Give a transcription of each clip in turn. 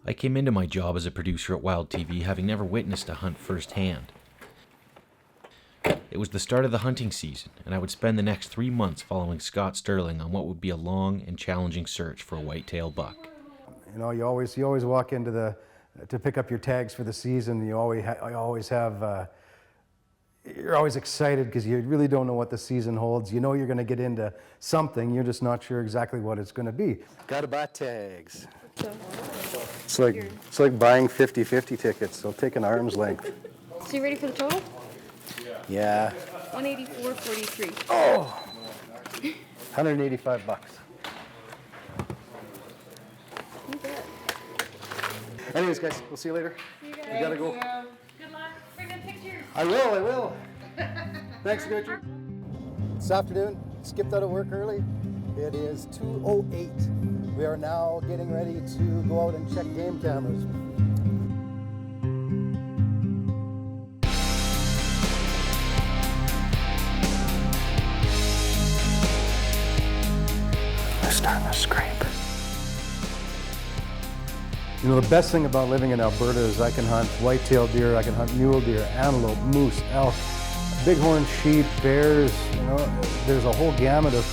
I came into my job as a producer at Wild TV having never witnessed a hunt firsthand. It was the start of the hunting season, and I would spend the next 3 months following Scott Stirling on what would be a long and challenging search for a whitetail buck. You know, you always walk into to pick up your tags for the season. You're always excited because you really don't know what the season holds. You know you're going to get into something, you're just not sure exactly what it's going to be. Gotta buy tags. It's like buying 50-50 tickets, so take an arm's length. So you ready for the total? Yeah. 184.43. Oh! 185 bucks. You bet. Anyways, guys, we'll see you later. See you guys. We gotta go. Good luck. Bring good pictures. I will. Thanks, Richard. This afternoon, skipped out of work early. It is 2:08. We are now getting ready to go out and check game cameras. They're starting to scrape. You know, the best thing about living in Alberta is I can hunt whitetail deer, I can hunt mule deer, antelope, moose, elk, bighorn sheep, bears. You know, there's a whole gamut of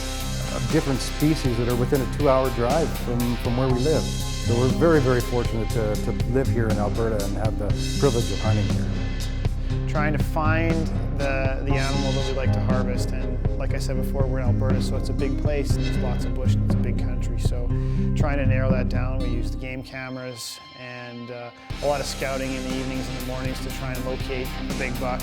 different species that are within a 2-hour drive from where we live. So we're very, very fortunate to live here in Alberta and have the privilege of hunting here. Trying to find the animal that we like to harvest, and like I said before, we're in Alberta, so it's a big place and there's lots of bush and it's a big country, so trying to narrow that down. We use the game cameras and a lot of scouting in the evenings and the mornings to try and locate the big buck.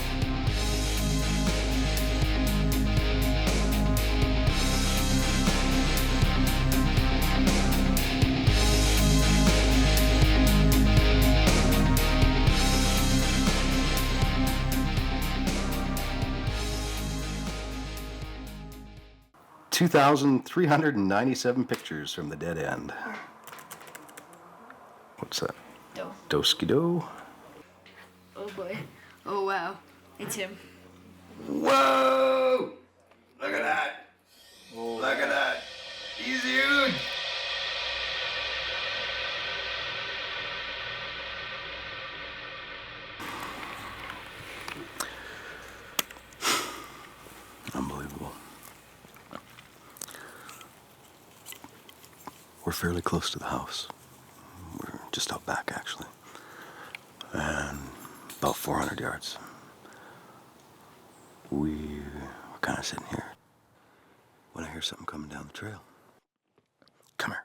$2,397 pictures from the dead end. What's that? Doe. Doski-do. Oh boy. Oh wow. It's him. Whoa! Look at that! Whoa. Look at that! He's huge! Unbelievable. We're fairly close to the house. We're just out back, actually. And about 400 yards. We're kind of sitting here when I hear something coming down the trail. Come here.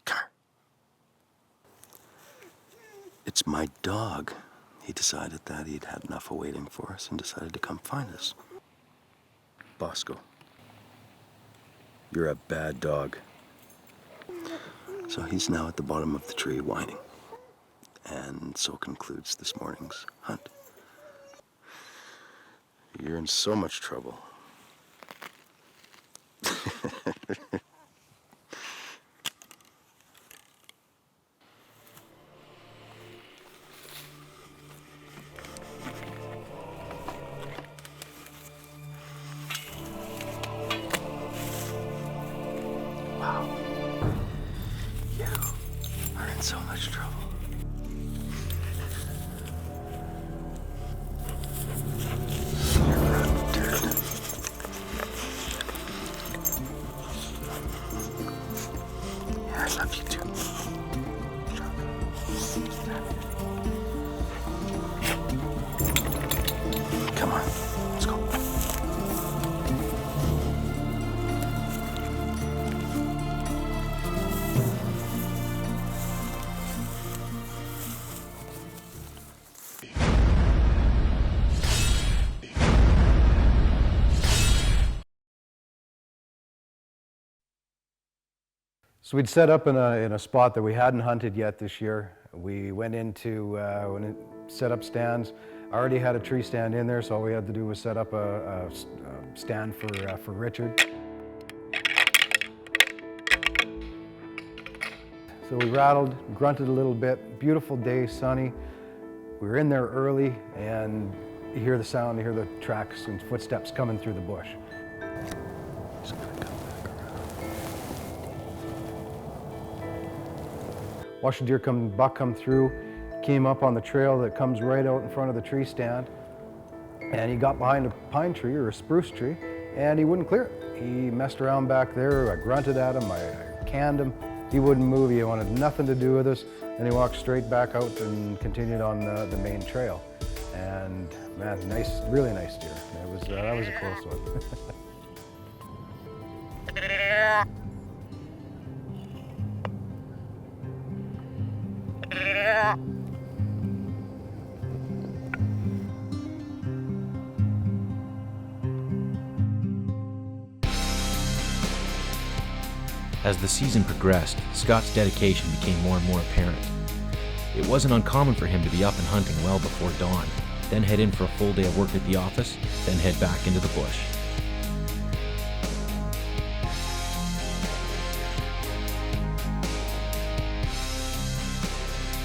Come here. It's my dog. He decided that he'd had enough of waiting for us and decided to come find us. Bosco, you're a bad dog. So he's now at the bottom of the tree whining. And so concludes this morning's hunt. You're in so much trouble. Wow. You are in so much trouble. I love you too. Come on, let's go. So we'd set up in a spot that we hadn't hunted yet this year. We went into, set up stands. I already had a tree stand in there, so all we had to do was set up a stand for Richard. So we rattled, grunted a little bit. Beautiful day, sunny. We were in there early, and you hear the sound, you hear the tracks and footsteps coming through the bush. Just gonna come back around. watched a buck come through, came up on the trail that comes right out in front of the tree stand, and he got behind a pine tree or a spruce tree, and he wouldn't clear it. He messed around back there. I grunted at him, I canned him. He wouldn't move. He wanted nothing to do with us. And he walked straight back out and continued on the main trail. And man, nice, really nice deer. That was a close one. As the season progressed, Scott's dedication became more and more apparent. It wasn't uncommon for him to be up and hunting well before dawn, then head in for a full day of work at the office, then head back into the bush.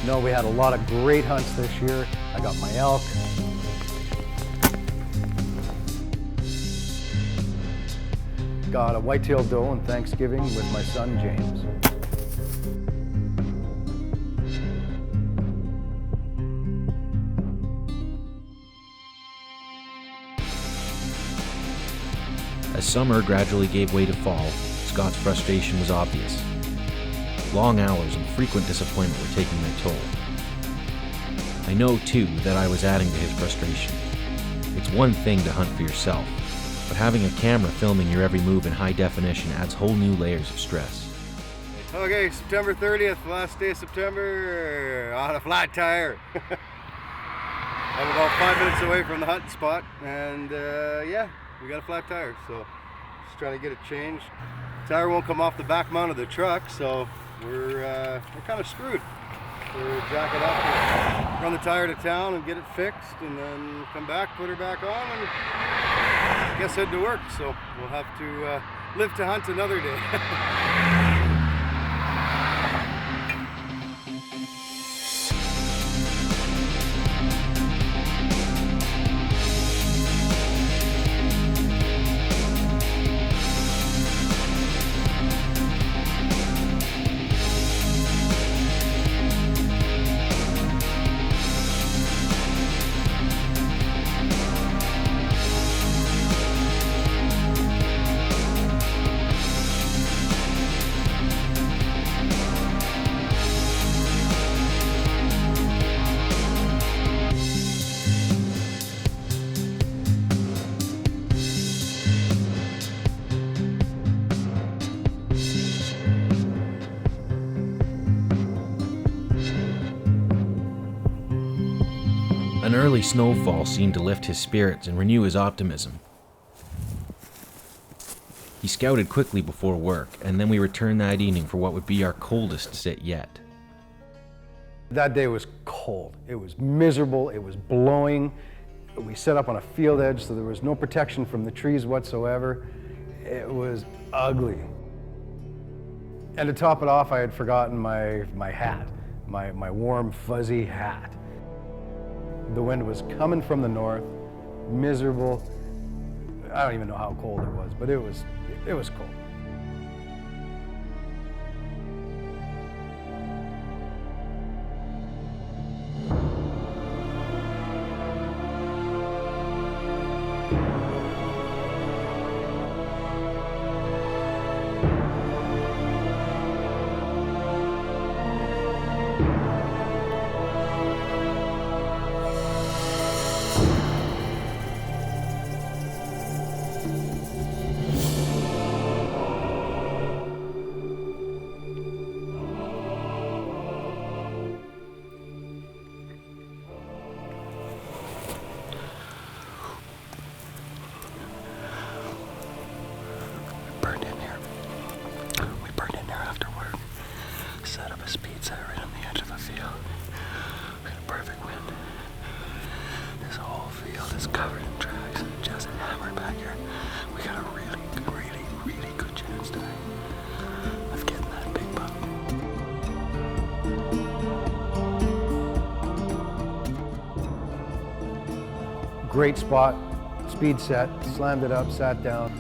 No, we had a lot of great hunts this year. I got my elk. Got a whitetail doe on Thanksgiving with my son James. As summer gradually gave way to fall, Scott's frustration was obvious. Long hours and frequent disappointment were taking their toll. I know, too, that I was adding to his frustration. It's one thing to hunt for yourself, but having a camera filming your every move in high definition adds whole new layers of stress. Okay, September 30th, last day of September, on a flat tire. I'm about 5 minutes away from the hunting spot, and yeah, we got a flat tire, so just trying to get it changed. Tire won't come off the back mount of the truck, so we're kind of screwed. We're jacking up and run the tire to town and get it fixed, and then come back, put her back on, and I guess head to work. So we'll have to live to hunt another day. An early snowfall seemed to lift his spirits and renew his optimism. He scouted quickly before work, and then we returned that evening for what would be our coldest sit yet. That day was cold. It was miserable. It was blowing. We set up on a field edge, so there was no protection from the trees whatsoever. It was ugly. And to top it off, I had forgotten my hat, my warm, fuzzy hat. The wind was coming from the north, miserable. I don't even know how cold it was, but it was cold. We burned in there after work. Set up a speed set right on the edge of the field. We had a perfect wind. This whole field is covered in tracks. Just hammered back here. We got a really good chance tonight of getting that big buck. Great spot, speed set, slammed it up, sat down.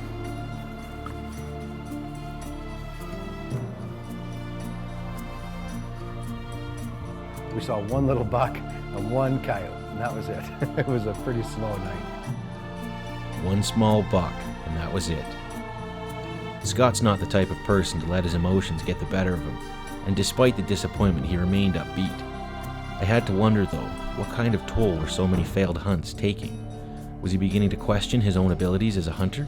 We saw one little buck and one coyote, and that was it. It was a pretty slow night. One small buck, and that was it. Scott's not the type of person to let his emotions get the better of him, and despite the disappointment, he remained upbeat. I had to wonder, though, what kind of toll were so many failed hunts taking? Was he beginning to question his own abilities as a hunter?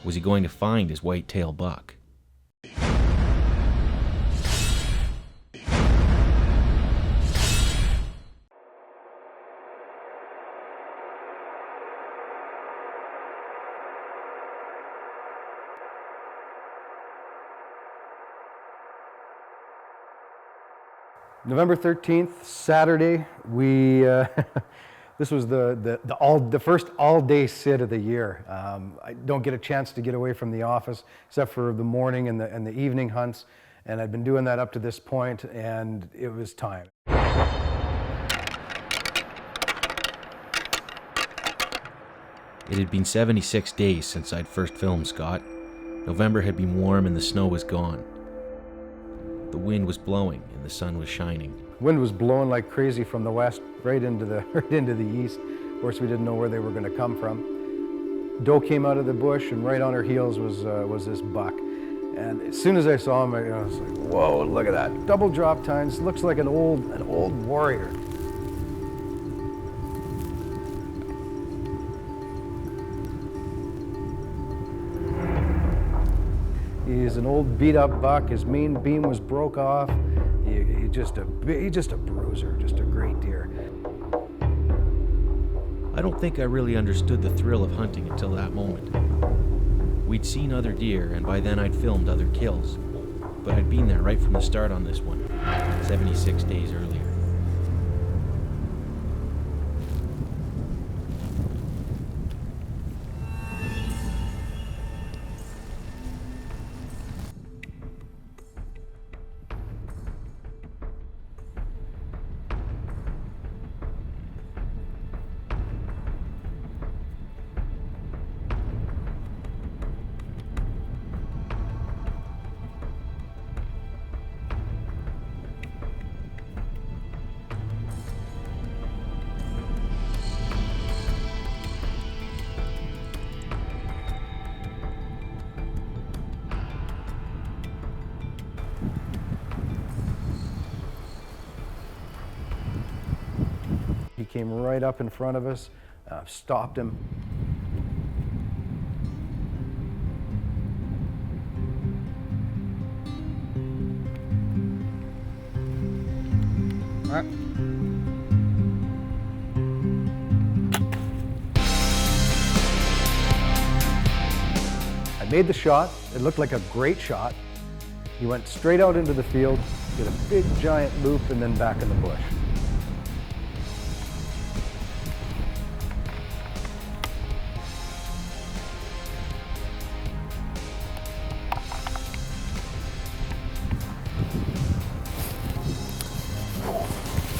Was he going to find his whitetail buck? November 13th, Saturday, we, this was the first all-day sit of the year. I don't get a chance to get away from the office except for the morning and the evening hunts, and I'd been doing that up to this point, and it was time. It had been 76 days since I'd first filmed Scott. November had been warm and the snow was gone. The wind was blowing and the sun was shining. Wind was blowing like crazy from the west right into the east. Of course, we didn't know where they were going to come from. Doe came out of the bush, and right on her heels was this buck. And as soon as I saw him, I was like, "Whoa! Look at that! Double drop tines. Looks like an old warrior." He's an old beat-up buck. His main beam was broke off. He's just a bruiser, just a great deer. I don't think I really understood the thrill of hunting until that moment. We'd seen other deer, and by then I'd filmed other kills. But I'd been there right from the start on this one, 76 days earlier. He came right up in front of us, stopped him. All right. I made the shot. It looked like a great shot. He went straight out into the field, did a big giant loop, and then back in the bush.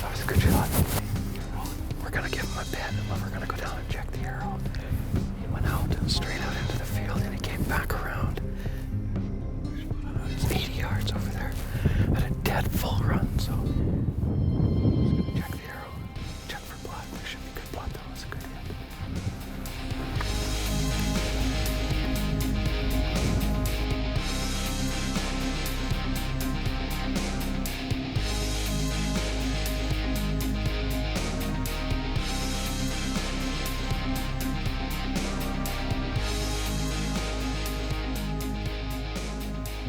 That was a good shot. We're gonna give him a pin, and then we're gonna go down and check the arrow. He went out, straight out into the field, and he came back around. It's 80 yards over there at a dead full run, so just gonna check the arrow, check for blood. There should be good blood, though. It's a good hit.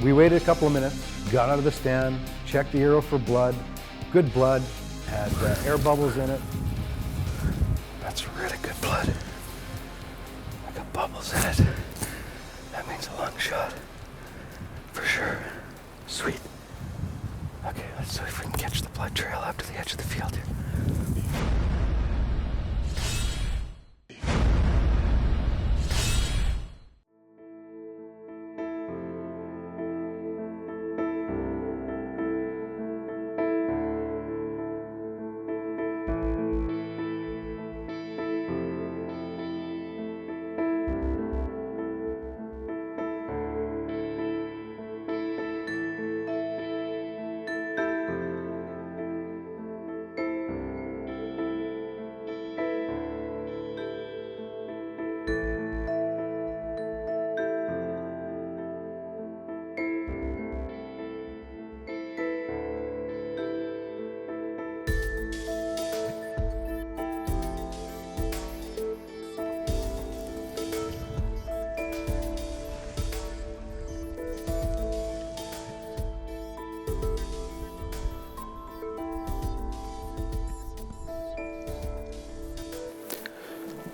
We waited a couple of minutes, got out of the stand, checked the arrow for blood, good blood, had air bubbles in it. That's really good blood. I got bubbles in it. That means a lung shot. For sure. Sweet. Okay, let's see if we can catch the blood trail up to the edge of the field here.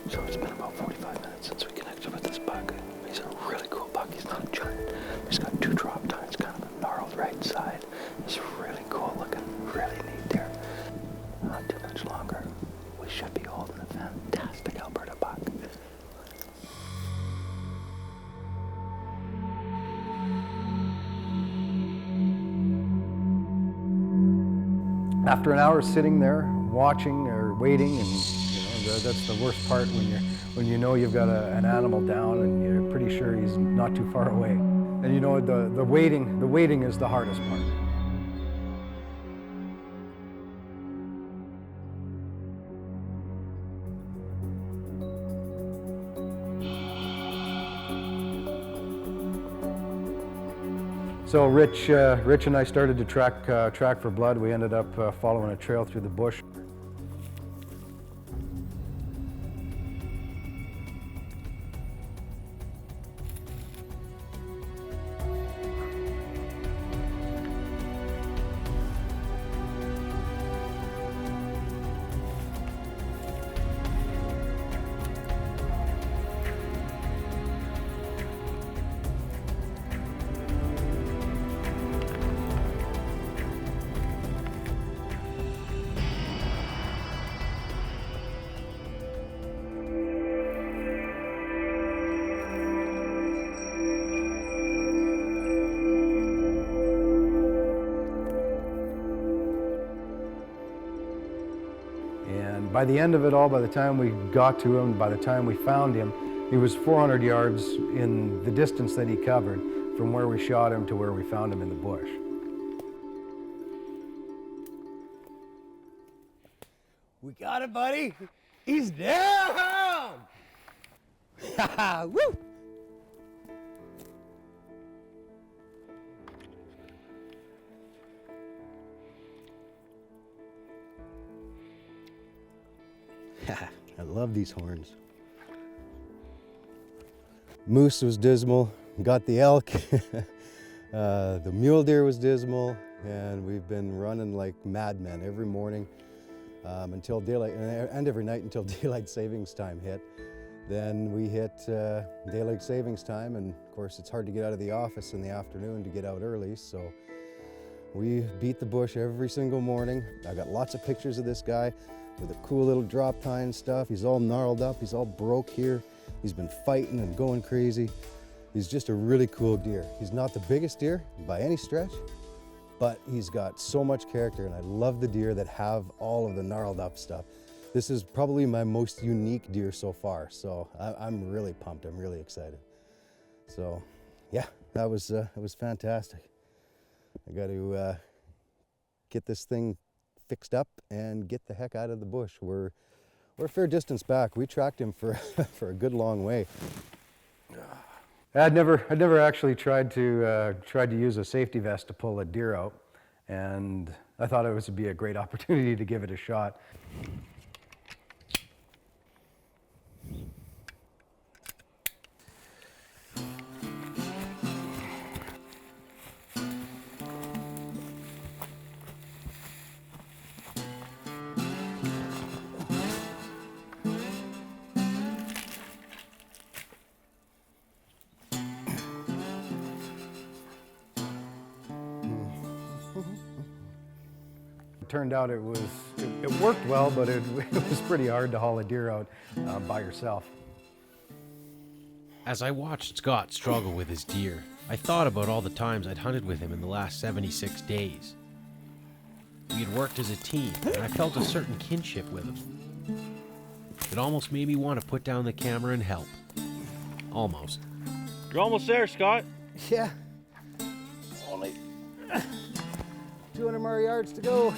So it's been about 45 minutes since we connected with this buck. He's a really cool buck. He's not a giant. He's got 2 drop tines, kind of a gnarled right side. He's really cool looking, really neat deer. Not too much longer. We should be holding a fantastic Alberta buck. After an hour sitting there, watching or waiting, and that's the worst part when you know you've got an animal down and you're pretty sure he's not too far away. And you know the waiting is the hardest part. So Rich and I started to track for blood. We ended up following a trail through the bush. And by the end of it all, by the time we got to him, by the time we found him, he was 400 yards in the distance that he covered from where we shot him to where we found him in the bush. We got it, buddy. He's down! Woo! I love these horns. Moose was dismal, got the elk. The mule deer was dismal, and we've been running like madmen every morning until daylight, and every night until daylight savings time hit. Then we hit daylight savings time, and of course it's hard to get out of the office in the afternoon to get out early, so we beat the bush every single morning. I got lots of pictures of this guy with a cool little drop tine stuff. He's all gnarled up, he's all broke here. He's been fighting and going crazy. He's just a really cool deer. He's not the biggest deer by any stretch, but he's got so much character, and I love the deer that have all of the gnarled up stuff. This is probably my most unique deer so far, so I'm really pumped, I'm really excited. So yeah, it was fantastic. I got to get this thing fixed up and get the heck out of the bush. We're a fair distance back. We tracked him for for a good long way. I'd never actually tried to use a safety vest to pull a deer out, and I thought it would be a great opportunity to give it a shot. It turned out it worked well, but it was pretty hard to haul a deer out by yourself. As I watched Scott struggle with his deer, I thought about all the times I'd hunted with him in the last 76 days. We had worked as a team, and I felt a certain kinship with him. It almost made me want to put down the camera and help. Almost. You're almost there, Scott. Yeah. Only 200 more yards to go.